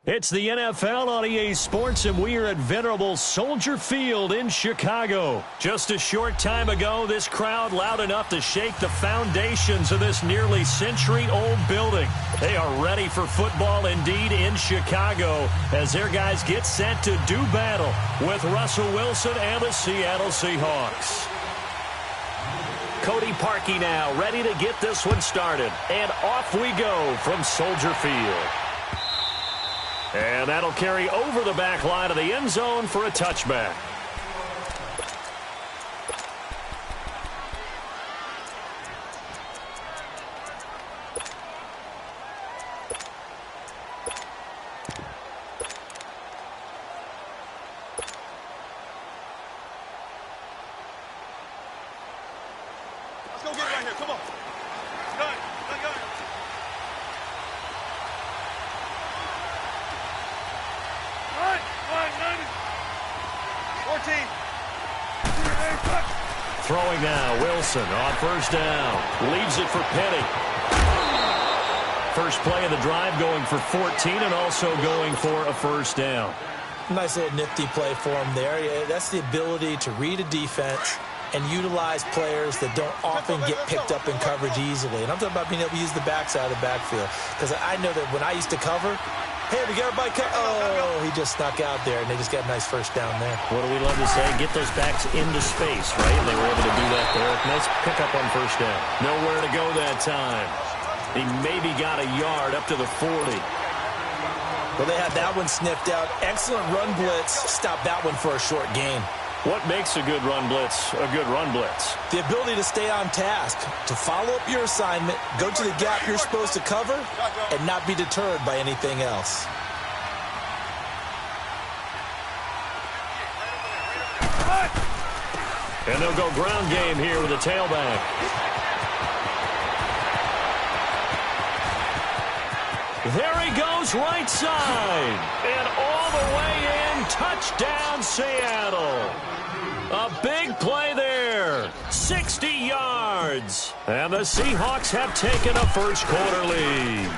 It's the NFL on EA Sports, and we are at venerable Soldier Field in Chicago. Just a short time ago, this crowd loud enough to shake the foundations of this nearly century-old building. They are ready for football indeed in Chicago as their guys get set to do battle with Russell Wilson and the Seattle Seahawks. Cody Parkey now ready to get this one started. And off we go from Soldier Field. And that'll carry over the back line of the end zone for a touchback. Let's go get it right here. Come on. Go. 14. Throwing now, Wilson on first down. Leaves it for Petty. First play of the drive going for 14 and also going for a first down. Nice little nifty play for him there. Yeah, that's the ability to read a defense and utilize players that don't often get picked up in coverage easily. And I'm talking about being able to use the backside of the backfield. Because I know that when I used to cover, hey, we got everybody cut. Oh, he just snuck out there, and they just got a nice first down there. What do we love to say? Get those backs into space, right? And they were able to do that there. Nice pickup on first down. Nowhere to go that time. He maybe got a yard up to the 40. Well, they had that one sniffed out. Excellent run blitz. Stopped that one for a short gain. What makes a good run blitz a good run blitz? The ability to stay on task, to follow up your assignment, go to the gap you're supposed to cover, and not be deterred by anything else. And they'll go ground game here with a tailback. There he goes right side. And all the way in, touchdown Seattle. A big play there, 60 yards. And the Seahawks have taken a first quarter lead.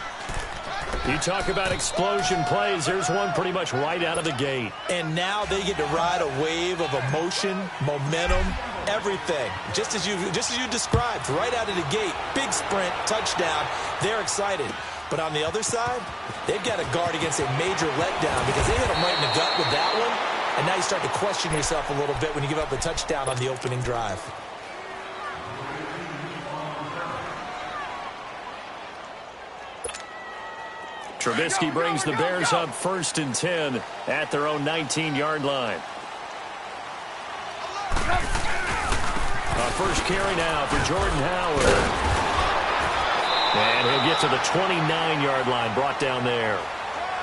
You talk about explosion plays, there's one pretty much right out of the gate. And now they get to ride a wave of emotion, momentum, everything. Just as you described, right out of the gate, big sprint, touchdown, they're excited. But on the other side, they've got to guard against a major letdown because they hit them right in the gut with that one. And now you start to question yourself a little bit when you give up a touchdown on the opening drive. Trubisky brings the Bears up 1st and 10 at their own 19-yard line. First carry now for Jordan Howard. And he'll get to the 29-yard line, brought down there.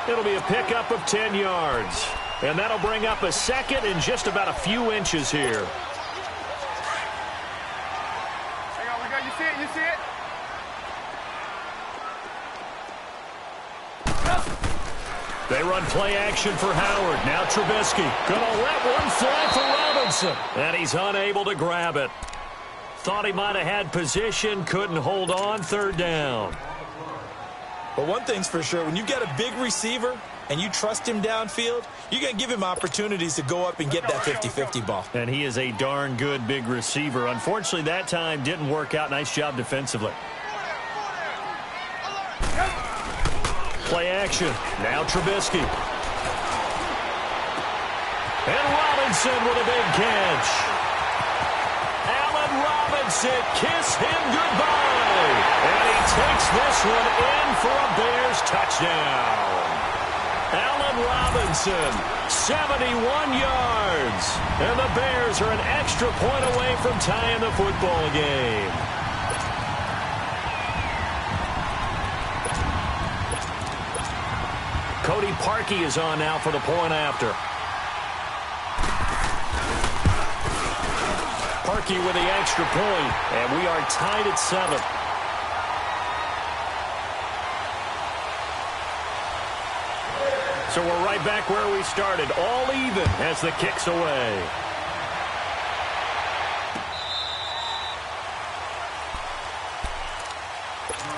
It'll be a pickup of 10 yards. And that'll bring up a second and just about a few inches here. Hang on, you see it? You see it? They run play action for Howard. Now Trubisky gonna let one fly for Robinson. And he's unable to grab it. Thought he might have had position, couldn't hold on, 3rd down. But one thing's for sure, when you've got a big receiver and you trust him downfield, you're going to give him opportunities to go up and get that 50-50 ball. And he is a darn good big receiver. Unfortunately, that time didn't work out. Nice job defensively. Play action. Now Trubisky. And Robinson with a big catch. Allen Robinson, kiss him goodbye. And he takes this one in for a Bears touchdown. Allen Robinson, 71 yards. And the Bears are an extra point away from tying the football game. Cody Parkey is on now for the point after. Parkey with the extra point, and we are tied at 7. So we're right back where we started, all even as the kick's away.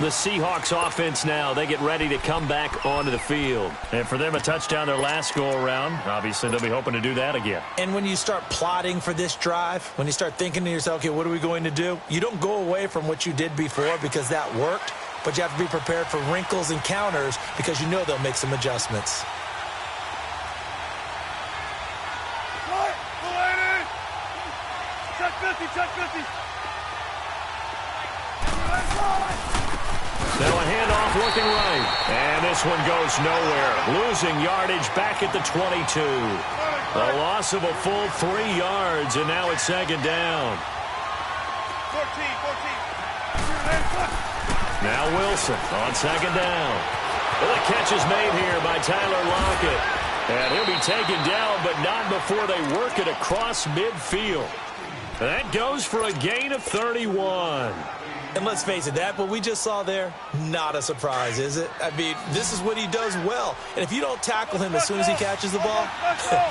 The Seahawks offense now, they get ready to come back onto the field. And for them, a touchdown their last go-around. Obviously, they'll be hoping to do that again. And when you start plotting for this drive, when you start thinking to yourself, okay, what are we going to do? You don't go away from what you did before because that worked, but you have to be prepared for wrinkles and counters because you know they'll make some adjustments. Check 50. Now a handoff looking right. And this one goes nowhere. Losing yardage back at the 22. A loss of a full 3 yards, and now it's second down. 14. Now Wilson on second down. Well, the catch is made here by Tyler Lockett. And he'll be taken down, but not before they work it across midfield. That goes for a gain of 31. And let's face it, that what we just saw there, not a surprise, is it? I mean, this is what he does well. And if you don't tackle him as soon as he catches the ball,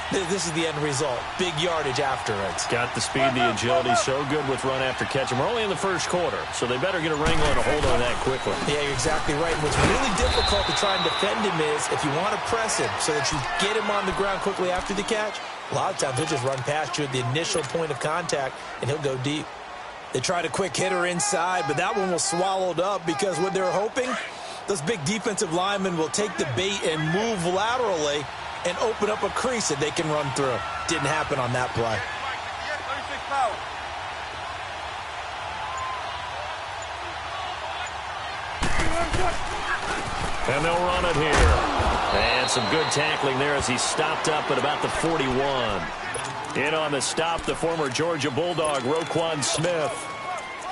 this is the end result. Big yardage afterwards. Got the speed, the agility, so good with run after catch. And we're only in the first quarter, so they better get a wrangle and a hold on that quickly. Yeah, you're exactly right. And what's really difficult to try and defend him is if you want to press him so that you get him on the ground quickly after the catch, a lot of times he'll just run past you at the initial point of contact, and he'll go deep. They tried a quick hitter inside, but that one was swallowed up because what they're hoping, those big defensive linemen will take the bait and move laterally and open up a crease that they can run through. Didn't happen on that play. 36 power. And they'll run it here. And some good tackling there as he stopped up at about the 41. In on the stop, the former Georgia Bulldog, Roquan Smith.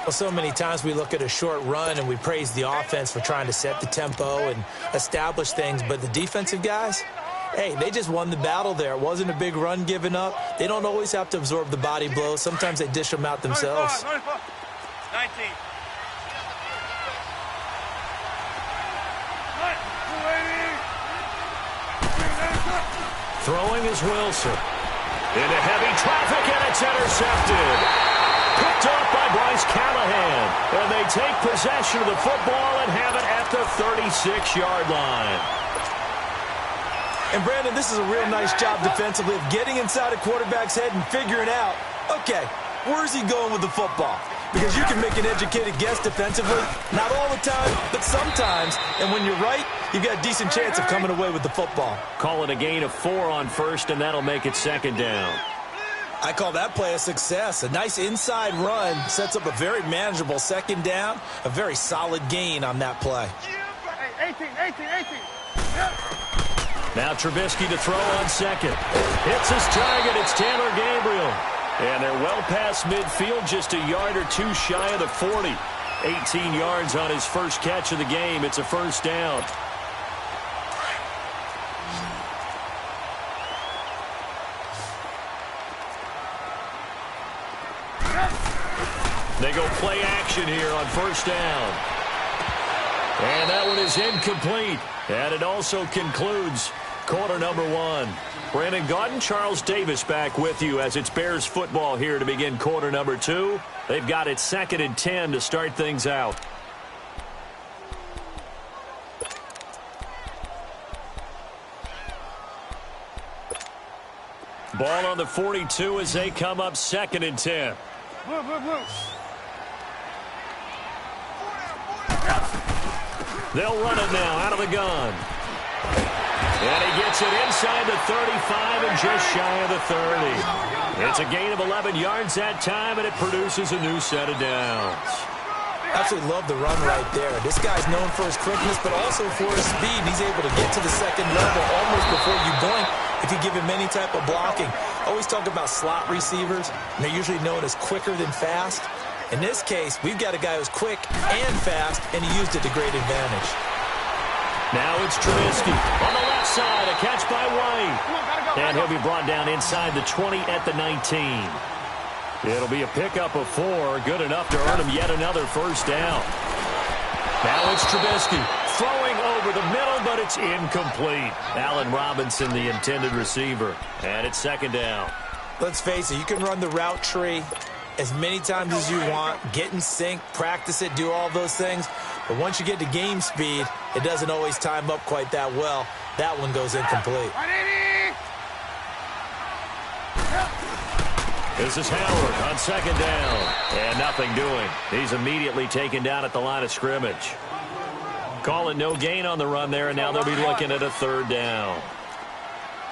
Well, so many times we look at a short run and we praise the offense for trying to set the tempo and establish things, but the defensive guys, hey, they just won the battle there. It wasn't a big run given up. They don't always have to absorb the body blows. Sometimes they dish them out themselves. 19. Throwing is Wilson. Into heavy traffic, and it's intercepted. Picked off by Bryce Callahan. And they take possession of the football and have it at the 36-yard line. And, Brandon, this is a real nice job defensively of getting inside a quarterback's head and figuring out, okay, where's he going with the football? Because you can make an educated guess defensively, not all the time, but sometimes. And when you're right, you've got a decent chance of coming away with the football. Call it a gain of 4 on first, and that'll make it second down. I call that play a success. A nice inside run sets up a very manageable second down, a very solid gain on that play. 18. Now Trubisky to throw on second. Hits his target. It's Taylor Gabriel. And they're well past midfield, just a yard or two shy of the 40. 18 yards on his first catch of the game. It's a first down. They go play action here on first down. And that one is incomplete. And it also concludes quarter number 1. Brandon Gaudin, Charles Davis back with you as it's Bears football here to begin quarter number 2. They've got it 2nd and 10 to start things out. Ball on the 42 as they come up 2nd and 10. They'll run it now out of the gun. And he gets it inside the 35 and just shy of the 30. It's a gain of 11 yards that time, and it produces a new set of downs. Absolutely love the run right there. This guy's known for his quickness, but also for his speed. He's able to get to the second level almost before you blink if you give him any type of blocking. Always talk about slot receivers, and they're usually known as quicker than fast. In this case, we've got a guy who's quick and fast, and he used it to great advantage. Now it's Trubisky on the left side, a catch by White. And he'll be brought down inside the 20 at the 19. It'll be a pickup of 4, good enough to earn him yet another first down. Now it's Trubisky throwing over the middle, but it's incomplete. Allen Robinson, the intended receiver, and it's second down. Let's face it, you can run the route tree, as many times as you want, get in sync, practice it, do all those things. But once you get to game speed, it doesn't always time up quite that well. That one goes incomplete. This is Howard on second down. And nothing doing. He's immediately taken down at the line of scrimmage. Call it no gain on the run there, and now they'll be looking at a third down.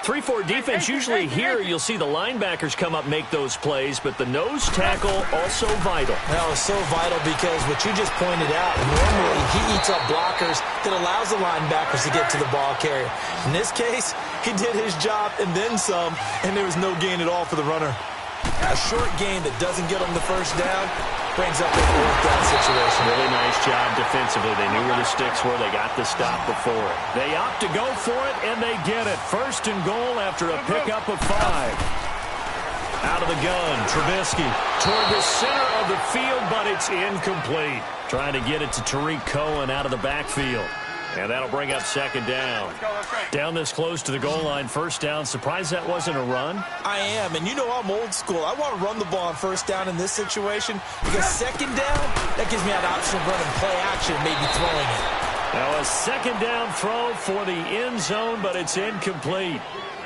3-4 defense, usually here you'll see the linebackers come up, make those plays, but the nose tackle also vital. That was so vital because what you just pointed out, normally he eats up blockers that allows the linebackers to get to the ball carrier. In this case, he did his job and then some, and there was no gain at all for the runner. A short gain that doesn't get him the first down brings up a fourth down situation. Really nice job defensively. They knew where the sticks were. They got the stop before it. They opt to go for it, and they get it. First and goal after a pickup of 5. Out of the gun, Trubisky toward the center of the field, but it's incomplete. Trying to get it to Tariq Cohen out of the backfield. And that'll bring up second down. Down this close to the goal line, first down. Surprised that wasn't a run? I am, and you know I'm old school. I want to run the ball on first down in this situation because second down, that gives me that option of running play action, maybe throwing it. Now a second down throw for the end zone, but it's incomplete.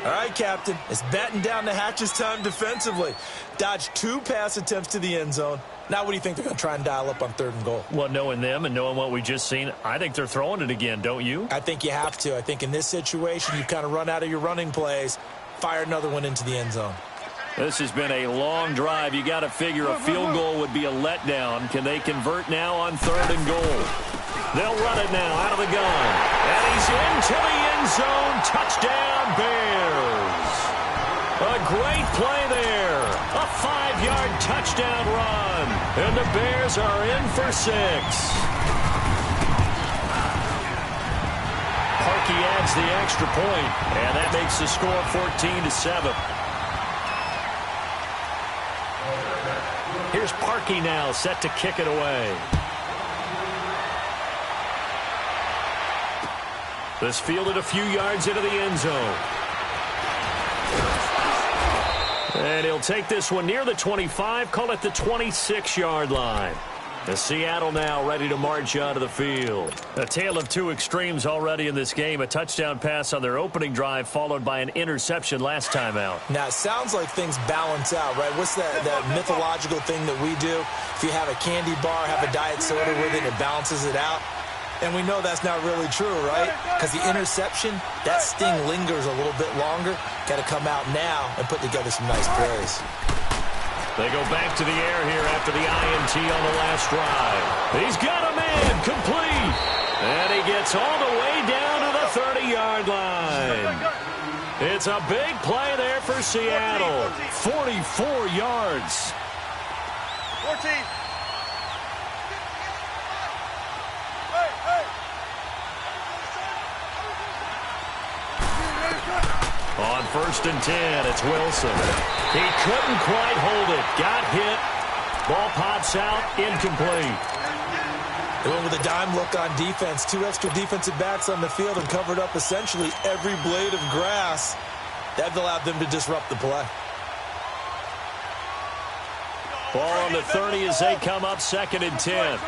All right, Captain, it's batten down the hatches time defensively. Dodged 2 pass attempts to the end zone. Now what do you think they're going to try and dial up on third and goal? Well, knowing them and knowing what we just seen, I think they're throwing it again, don't you? I think you have to. I think in this situation, you kind of run out of your running plays, fire another one into the end zone. This has been a long drive. You got to figure a field goal would be a letdown. Can they convert now on third and goal? They'll run it now out of the gun. And he's into the end zone. Touchdown, Bears. A great play there. A 5-yard touchdown run. And the Bears are in for 6. Parkey adds the extra point, and that makes the score 14-7. Here's Parkey now, set to kick it away. This fielded a few yards into the end zone. And he'll take this one near the 25, call it the 26-yard line. The Seattle now ready to march onto the field. A tale of 2 extremes already in this game. A touchdown pass on their opening drive followed by an interception last time out. Now, it sounds like things balance out, right? What's that mythological thing that we do? If you have a candy bar, have a diet soda with it, it balances it out. And we know that's not really true, right? Because the interception, that sting lingers a little bit longer. Got to come out now and put together some nice plays. They go back to the air here after the INT on the last drive. He's got a man complete. And he gets all the way down to the 30-yard line. It's a big play there for Seattle. 44 yards. 14. On first and 10, it's Wilson. He couldn't quite hold it. Got hit. Ball pops out. Incomplete. They went with a dime look on defense. 2 extra defensive backs on the field and covered up essentially every blade of grass. That allowed them to disrupt the play. Ball on the 30 as they come up second and 10.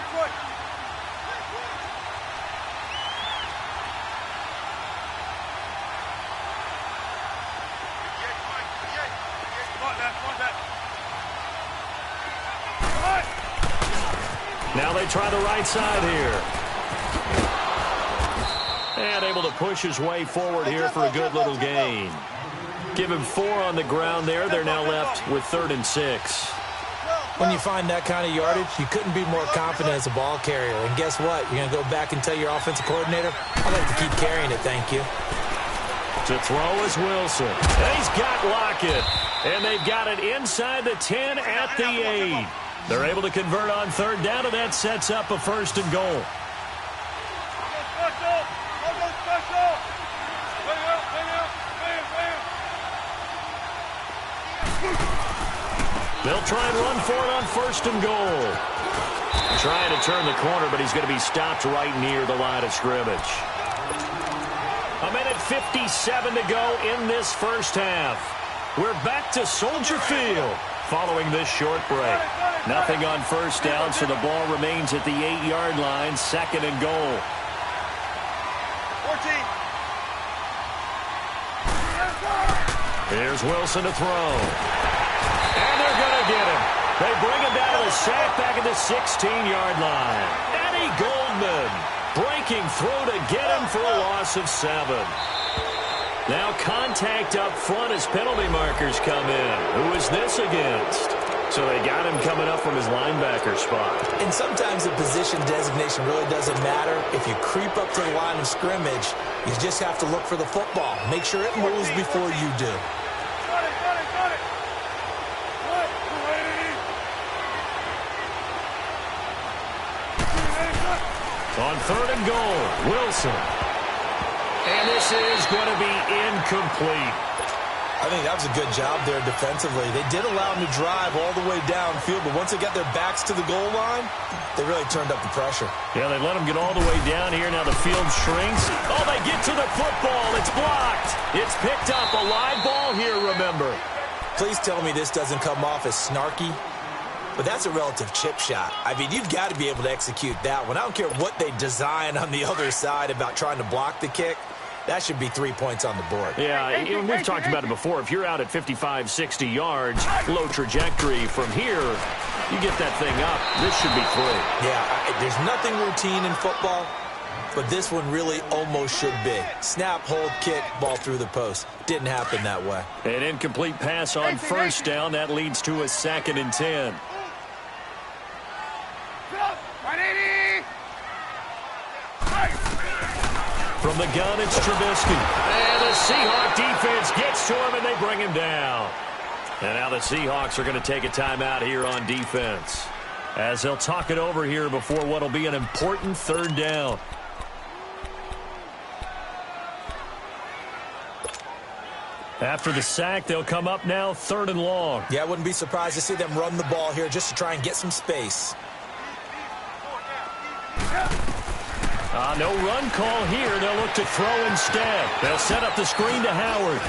Now they try the right side here. And able to push his way forward here for a good little gain. Give him 4 on the ground there. They're now left with 3rd and 6. When you find that kind of yardage, you couldn't be more confident as a ball carrier. And guess what? You're going to go back and tell your offensive coordinator, I'd like to keep carrying it, thank you. To throw is Wilson. And he's got Lockett. And they've got it inside the 10 at the 8. They're able to convert on third down, and that sets up a first and goal. They'll try and run for it on first and goal. Trying to turn the corner, but he's going to be stopped right near the line of scrimmage. 1:57 to go in this first half. We're back to Soldier Field. following this short break. Nothing on first down, so the ball remains at the 8-yard line, 2nd and goal. 14. Here's Wilson to throw. And they're going to get him. They bring him down to the sack back at the 16-yard line. Eddie Goldman breaking through to get him for a loss of 7. Now contact up front as penalty markers come in. Who is this against? So they got him coming up from his linebacker spot. And sometimes the position designation really doesn't matter. If you creep up to the line of scrimmage, you just have to look for the football. Make sure it moves before you do. On 3rd and goal, Wilson. And this is going to be incomplete. I think that was a good job there defensively. They did allow him to drive all the way downfield, but once they got their backs to the goal line, they really turned up the pressure. Yeah, they let him get all the way down here. Now the field shrinks. Oh, they get to the football. It's blocked. It's picked up. A live ball here, remember. Please tell me this doesn't come off as snarky. But that's a relative chip shot. I mean, you've got to be able to execute that one. I don't care what they design on the other side about trying to block the kick. That should be 3 points on the board. Yeah, we've talked about it before. If you're out at 55, 60 yards, low trajectory from here, you get that thing up. This should be 3. Yeah, there's nothing routine in football, but this one really almost should be. Snap, hold, kick, ball through the post. Didn't happen that way. An incomplete pass on first down. That leads to a 2nd and 10. From the gun, it's Trubisky. And the Seahawk defense gets to him, and they bring him down. And now the Seahawks are going to take a timeout here on defense, as they'll talk it over here before what will be an important 3rd down. After the sack, they'll come up now 3rd and long. Yeah, I wouldn't be surprised to see them run the ball here just to try and get some space. No run call here. They'll look to throw instead. They'll set up the screen to Howard.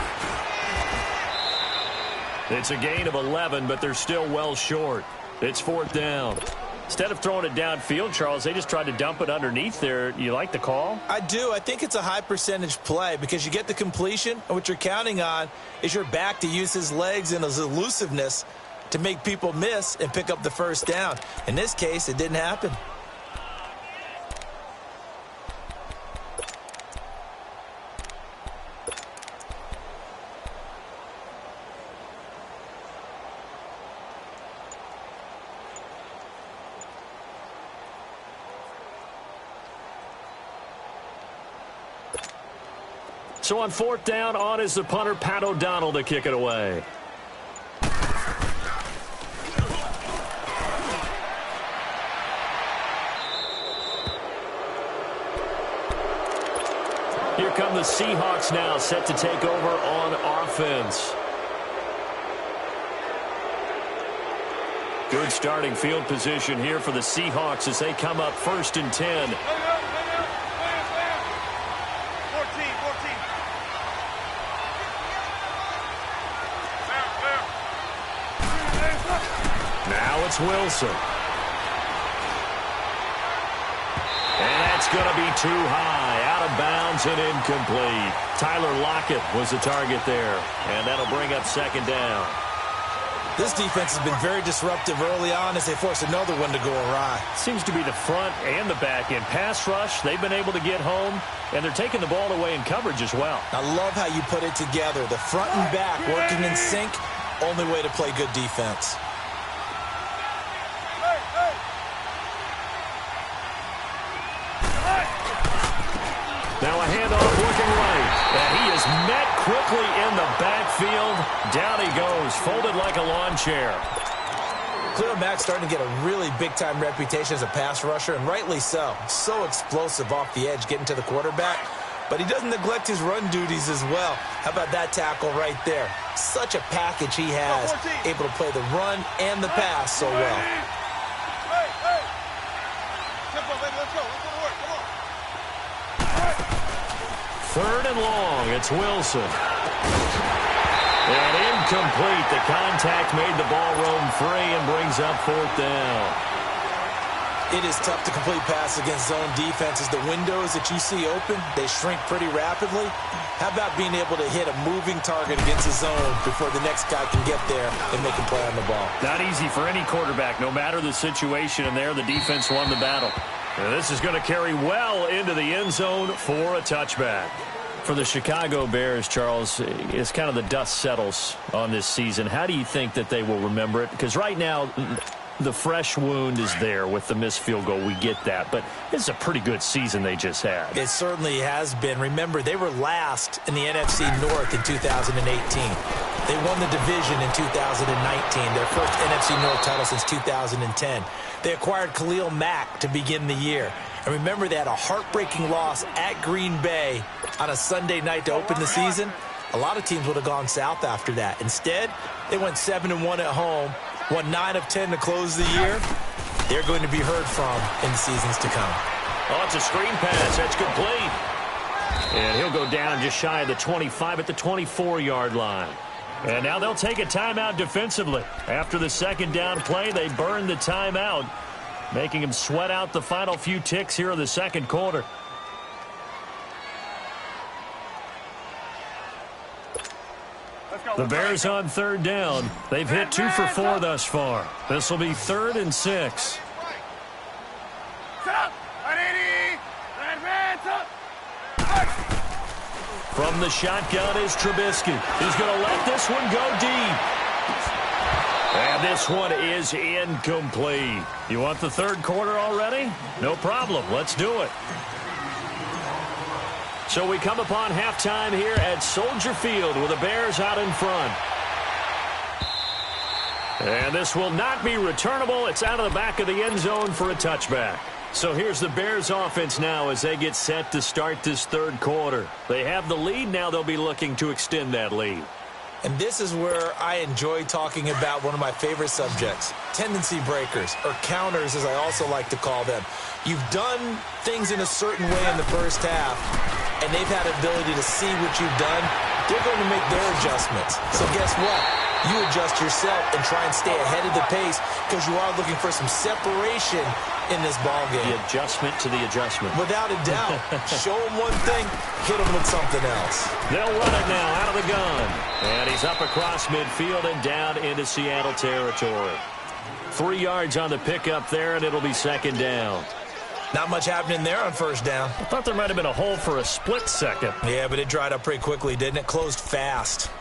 It's a gain of 11, but they're still well short. It's 4th down. Instead of throwing it downfield, Charles, they just tried to dump it underneath there. You like the call? I do. I think it's a high percentage play because you get the completion, and what you're counting on is your back to use his legs and his elusiveness to make people miss and pick up the first down. In this case, it didn't happen. So on 4th down, on is the punter, Pat O'Donnell, to kick it away. Here come the Seahawks now, set to take over on offense. Good starting field position here for the Seahawks as they come up 1st and 10. Now it's Wilson. And that's going to be too high, out of bounds and incomplete. Tyler Lockett was the target there, and that'll bring up 2nd down. This defense has been very disruptive early on as they force another one to go awry. Seems to be the front and the back end. Pass rush, they've been able to get home, and they're taking the ball away in coverage as well. I love how you put it together. The front and back working in sync, only way to play good defense. Now a handoff looking right. And he is met quickly in the backfield. Down he goes, folded like a lawn chair. Cleo Mack's starting to get a really big-time reputation as a pass rusher, and rightly so. So explosive off the edge getting to the quarterback. But he doesn't neglect his run duties as well. How about that tackle right there? Such a package he has, able to play the run and the pass so well. Tempo, baby, let's go. Let's go to work. Come on. 3rd and long. It's Wilson. And incomplete. The contact made the ball roam free and brings up 4th down. It is tough to complete passes against zone defenses. The windows that you see open, they shrink pretty rapidly. How about being able to hit a moving target against a zone before the next guy can get there and make a play on the ball? Not easy for any quarterback, no matter the situation. And there, the defense won the battle. And this is going to carry well into the end zone for a touchback. For the Chicago Bears, Charles, as kind of the dust settles on this season, how do you think that they will remember it? Because right now, the fresh wound is there with the missed field goal. We get that. But this is a pretty good season they just had. It certainly has been. Remember, they were last in the NFC North in 2018. They won the division in 2019, their first NFC North title since 2010. They acquired Khalil Mack to begin the year. And remember, they had a heartbreaking loss at Green Bay on a Sunday night to open the season. A lot of teams would have gone south after that. Instead, they went 7-1 at home, won 9 of 10 to close the year. They're going to be heard from in the seasons to come. Oh, it's a screen pass. That's complete. And he'll go down just shy of the 25 at the 24-yard line. And now they'll take a timeout defensively. After the second down play, they burn the timeout, making him sweat out the final few ticks here in the second quarter. The Bears on 3rd down. They've hit 2 for 4 thus far. This will be 3rd and 6. From the shotgun is Trubisky. He's going to let this one go deep. And this one is incomplete. You want the third quarter already? No problem. Let's do it. So we come upon halftime here at Soldier Field with the Bears out in front. And this will not be returnable. It's out of the back of the end zone for a touchback. So here's the Bears offense now as they get set to start this third quarter. They have the lead. Now they'll be looking to extend that lead. And this is where I enjoy talking about one of my favorite subjects, tendency breakers, or counters as I also like to call them. You've done things in a certain way in the first half, and they've had ability to see what you've done. They're going to make their adjustments. So guess what? You adjust yourself and try and stay ahead of the pace because you are looking for some separation in this ball game. The adjustment to the adjustment. Without a doubt. Show them one thing, hit them with something else. They'll run it now out of the gun. And he's up across midfield and down into Seattle territory. 3 yards on the pickup there, and it'll be second down. Not much happening there on first down. I thought there might have been a hole for a split second. Yeah, but it dried up pretty quickly, didn't it? Closed fast.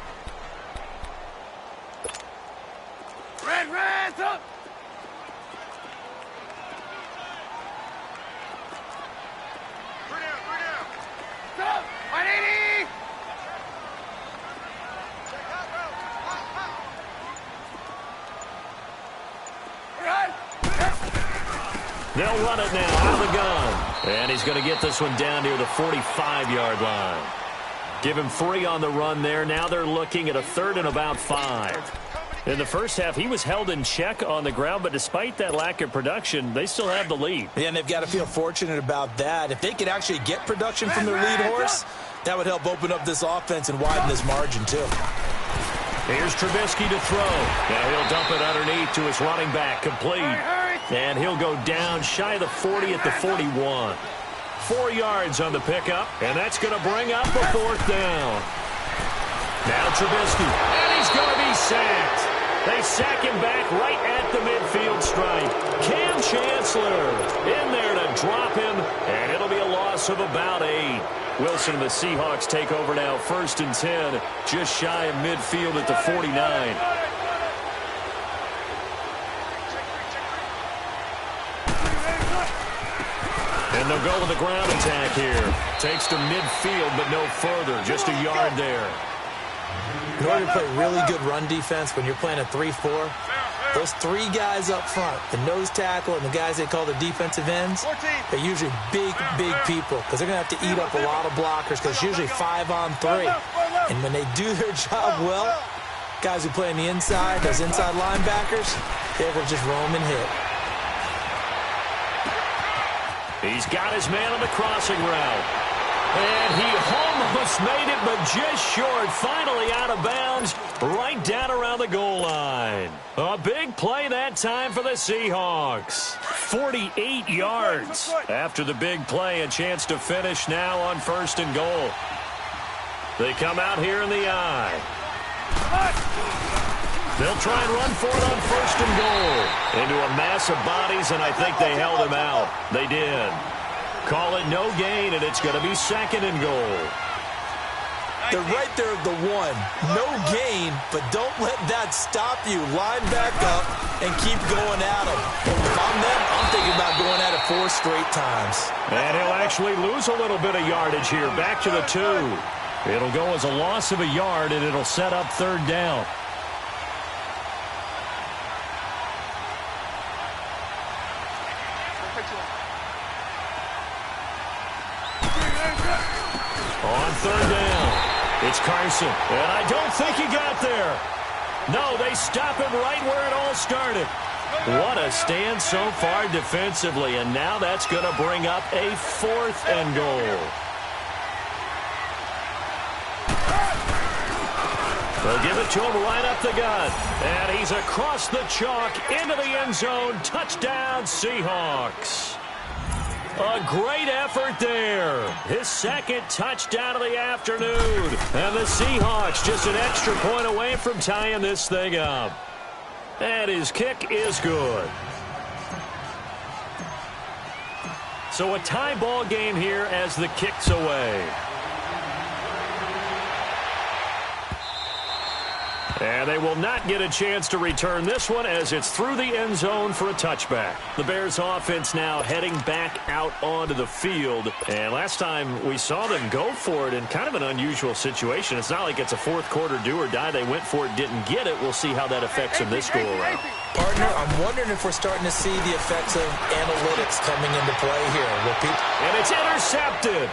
Red, up! Stop! 180! They'll run it now out of the gun. And he's going to get this one down near the 45-yard line. Give him 3 on the run there. Now they're looking at a 3rd and about 5. In the first half, he was held in check on the ground, but despite that lack of production, they still have the lead. Yeah, and they've got to feel fortunate about that. If they could actually get production from their lead horse, that would help open up this offense and widen this margin, too. Here's Trubisky to throw. Now he'll dump it underneath to his running back, complete. And he'll go down shy of the 40 at the 41. 4 yards on the pickup, and that's going to bring up a 4th down. Now Trubisky, and he's going to be sacked. They sack him back right at the midfield stripe. Cam Chancellor in there to drop him, and it'll be a loss of about 8. Wilson and the Seahawks take over now, 1st and 10, just shy of midfield at the 49. And they'll go with the ground attack here. Takes to midfield, but no further, just a yard there. In order to play really good run defense when you're playing a 3-4, those 3 guys up front, the nose tackle and the guys they call the defensive ends, they're usually big people because they're going to have to eat up a lot of blockers because it's usually 5-on-3. And when they do their job well, guys who play on the inside, those inside linebackers, they're going to just roam and hit. He's got his man on the crossing route. And he almost made it, but just short. Finally out of bounds, right down around the goal line. A big play that time for the Seahawks. 48 yards. After the big play, a chance to finish now on 1st and goal. They come out here in the eye. They'll try and run for it on 1st and goal. Into a mass of bodies, and I think they held him out. They did. Call it no gain, and it's going to be 2nd and goal. They're right there at the 1. No gain, but don't let that stop you. Line back up and keep going at them. If I'm them, I'm thinking about going at it 4 straight times. And he'll actually lose a little bit of yardage here. Back to the 2. It'll go as a loss of a yard, and it'll set up 3rd down. On 3rd down, it's Carson, and I don't think he got there. No, they stop him right where it all started. What a stand so far defensively, and now that's going to bring up a 4th and goal. They'll give it to him right up the gut, and he's across the chalk into the end zone. Touchdown, Seahawks. A great effort there. His 2nd touchdown of the afternoon. And the Seahawks just an extra point away from tying this thing up. And his kick is good. So a tie ball game here as the kick's away. And they will not get a chance to return this one as it's through the end zone for a touchback. The Bears offense now heading back out onto the field. And last time we saw them go for it in kind of an unusual situation. It's not like it's a 4th quarter do or die. They went for it, didn't get it. We'll see how that affects them this go-around. Partner, I'm wondering if we're starting to see the effects of analytics coming into play here. And it's intercepted.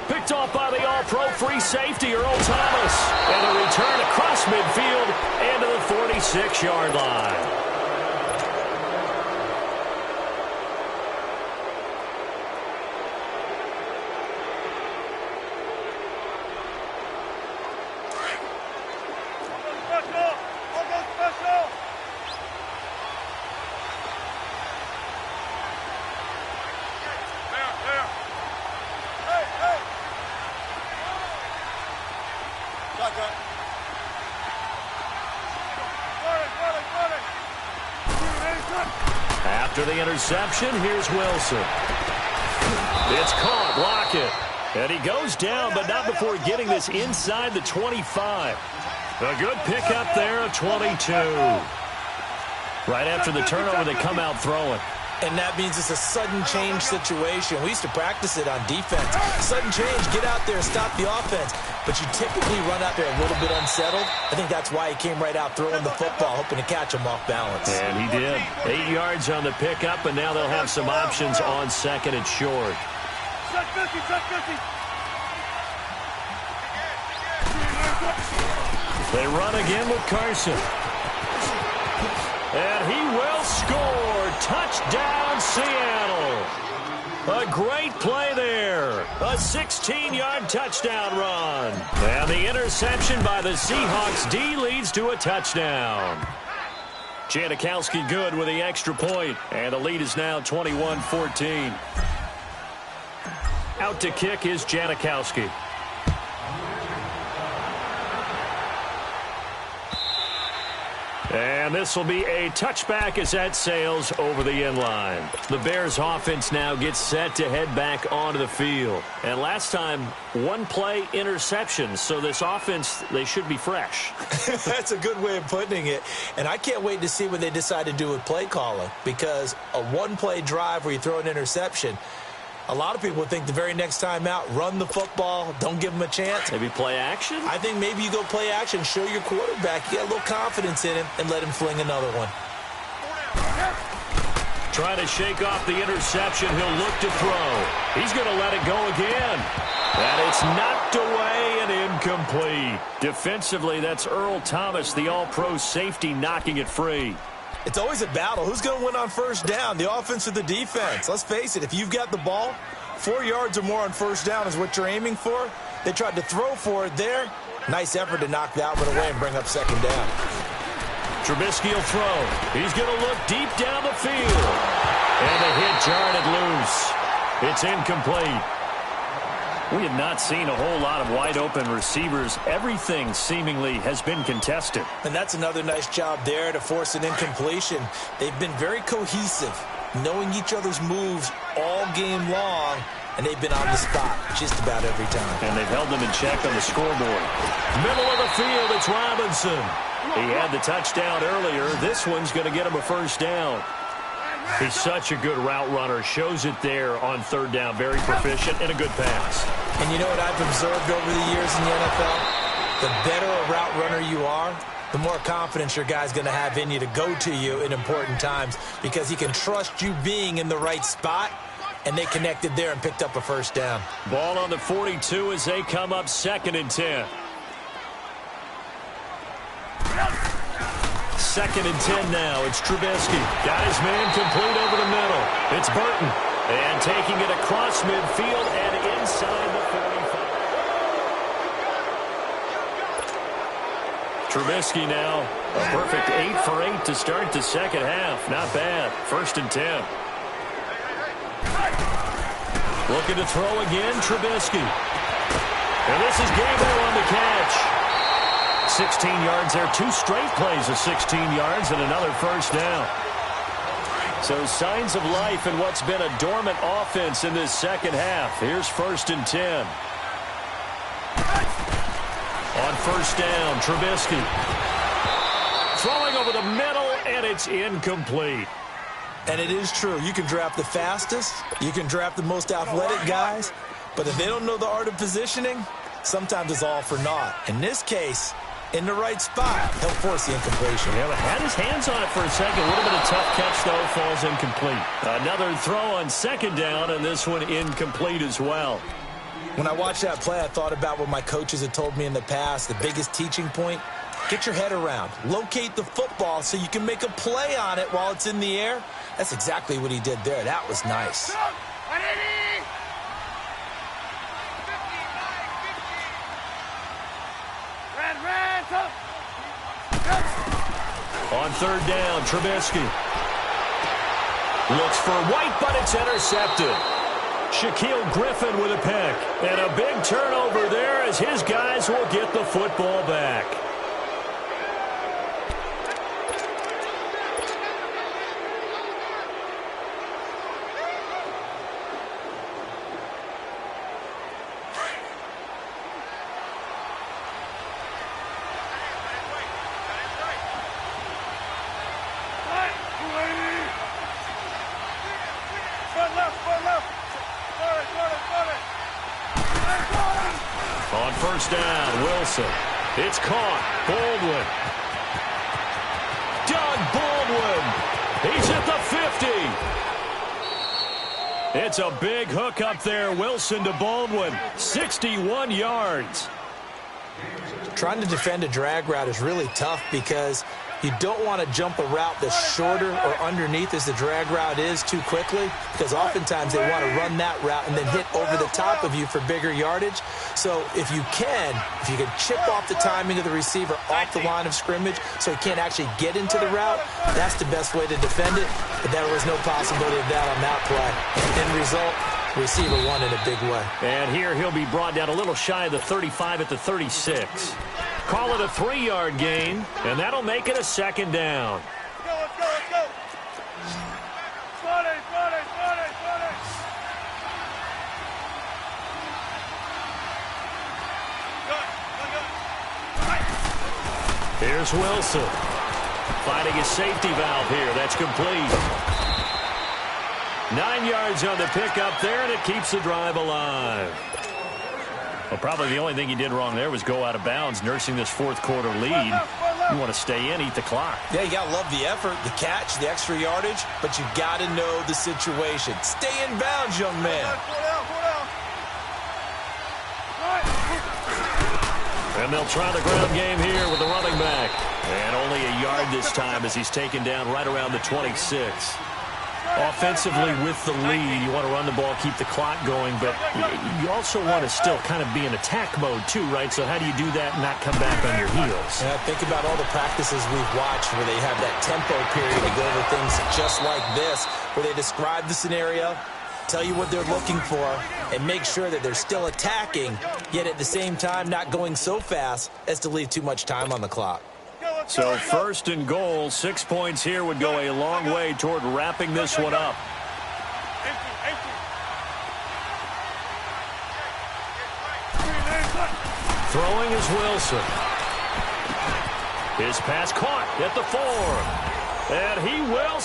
Picked off by the all-pro free safety, Earl Thomas. And a return across midfield and to the 46-yard line. After the interception, here's Wilson. It's caught, Lockett. And he goes down, but not before getting this inside the 25. A good pickup there of 22. Right after the turnover, they come out throwing. And that means it's a sudden change situation. We used to practice it on defense. Sudden change, get out there, stop the offense. But you typically run out there a little bit unsettled. I think that's why he came right out throwing the football, hoping to catch him off balance. And he did. 8 yards on the pickup, and now they'll have some options on 2nd and short. They run again with Carson. And he will score. Touchdown, Seattle. A great play there. A 16-yard touchdown run. And the interception by the Seahawks D leads to a touchdown. Janikowski good with the extra point. And the lead is now 21-14. Out to kick is Janikowski. And this will be a touchback as that sails over the end line. The Bears offense now gets set to head back onto the field. And last time, 1 play interception. So this offense, they should be fresh. That's a good way of putting it. And I can't wait to see what they decide to do with play calling. Because a 1-play drive where you throw an interception, a lot of people think the very next time out, run the football, don't give them a chance. Maybe play action? I think maybe you go play action, show your quarterback, you get a little confidence in him, and let him fling another one. Trying to shake off the interception. He'll look to throw. He's going to let it go again. And it's knocked away and incomplete. Defensively, that's Earl Thomas, the all-pro safety, knocking it free. It's always a battle. Who's going to win on 1st down, the offense or the defense? Let's face it, if you've got the ball, 4 yards or more on first down is what you're aiming for. They tried to throw for it there. Nice effort to knock that one away and bring up second down. Trubisky will throw. He's going to look deep down the field. And the hit jarred it loose. It's incomplete. We have not seen a whole lot of wide-open receivers. Everything seemingly has been contested. And that's another nice job there to force an incompletion. They've been very cohesive, knowing each other's moves all game long, and they've been on the spot just about every time. And they've held them in check on the scoreboard. Middle of the field, it's Robinson. He had the touchdown earlier. This one's going to get him a first down. He's such a good route runner. Shows it there on third down. Very proficient and a good pass. And you know what I've observed over the years in the NFL? The better a route runner you are, the more confidence your guy's going to have in you to go to you in important times because he can trust you being in the right spot, and they connected there and picked up a first down. Ball on the 42 as they come up 2nd and 10. 2nd and 10 now. It's Trubisky. Got his man complete over the middle. It's Burton. And taking it across midfield and inside the 45. Trubisky now. A perfect 8 for 8 to start the second half. Not bad. 1st and 10. Looking to throw again, Trubisky. And this is Gabriel on the catch. 16 yards there. 2 straight plays of 16 yards and another first down. So signs of life in what's been a dormant offense in this second half. Here's 1st and 10. On first down, Trubisky. Throwing over the middle, and it's incomplete. And it is true. You can draft the fastest. You can draft the most athletic guys. But if they don't know the art of positioning, sometimes it's all for naught. In this case, in the right spot, he'll force the incompletion. Yeah, had his hands on it for a second. A little bit of tough catch, though. Falls incomplete. Another throw on 2nd down, and this one incomplete as well. When I watched that play, I thought about what my coaches had told me in the past. The biggest teaching point, get your head around. Locate the football so you can make a play on it while it's in the air. That's exactly what he did there. That was nice. On 3rd down, Trubisky. Looks for White, but it's intercepted. Shaquille Griffin with a pick. And a big turnover there as his guys will get the football back. On first down, Wilson. It's caught. Baldwin. Doug Baldwin. He's at the 50. It's a big hook up there. Wilson to Baldwin. 61 yards. Trying to defend a drag route is really tough because you don't want to jump a route that's shorter or underneath as the drag route is too quickly, because oftentimes they want to run that route and then hit over the top of you for bigger yardage. So if you can chip off the timing of the receiver off the line of scrimmage so he can't actually get into the route, that's the best way to defend it. But there was no possibility of that on that play. End result, receiver won in a big way. And here he'll be brought down a little shy of the 35 at the 36. Call it a 3-yard gain, and that'll make it a 2nd down. Let's go. Spotted. Here's Wilson. Finding his safety valve here. That's complete. 9 yards on the pickup there, and it keeps the drive alive. Well, probably the only thing he did wrong there was go out of bounds, nursing this 4th quarter lead. You want to stay in, eat the clock. Yeah, you got to love the effort, the catch, the extra yardage, but you got to know the situation. Stay in bounds, young man. And they'll try the ground game here with the running back. And only a yard this time as he's taken down right around the 26. Offensively with the lead, you want to run the ball, keep the clock going, but you also want to still kind of be in attack mode too, right? So how do you do that and not come back on your heels? Yeah, think about all the practices we've watched where they have that tempo period to go over things just like this, where they describe the scenario, tell you what they're looking for, and make sure that they're still attacking, yet at the same time not going so fast as to leave too much time on the clock. So first and goal, 6 points here would go a long way toward wrapping this one up. Throwing is Wilson. His pass caught at the 4. And he will...